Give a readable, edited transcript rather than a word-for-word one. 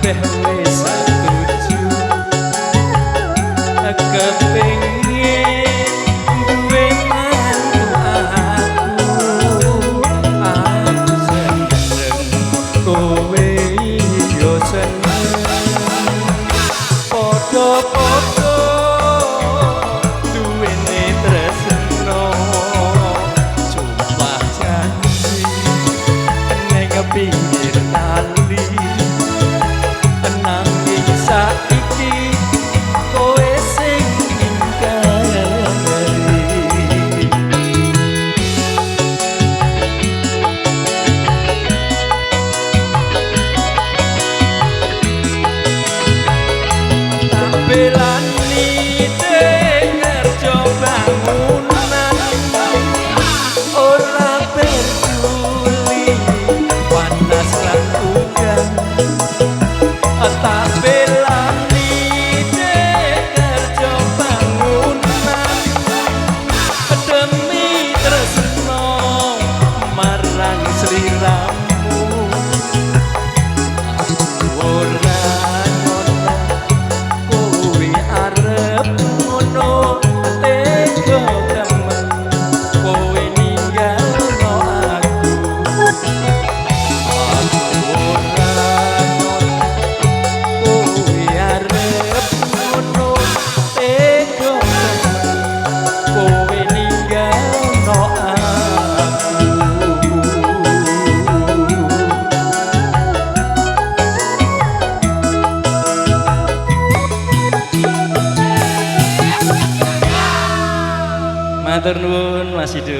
kabeh wis setuju kepengin duwe mantu aku seneng kowe yo seneng padha-padha duwene tresno sumpah janji nek pinggir tali tenang saiki kowe sing ninggali tak belani kerja bangunan ora peduli panas lan udan tak belani kerja bangunan demi tresno marang sliramu ora ngono kowe arep ngono tega temen kowe ninggalno aku ora ngono kowe arep ngono tega kowe ninggalno aku matur nuwun Mas Idu.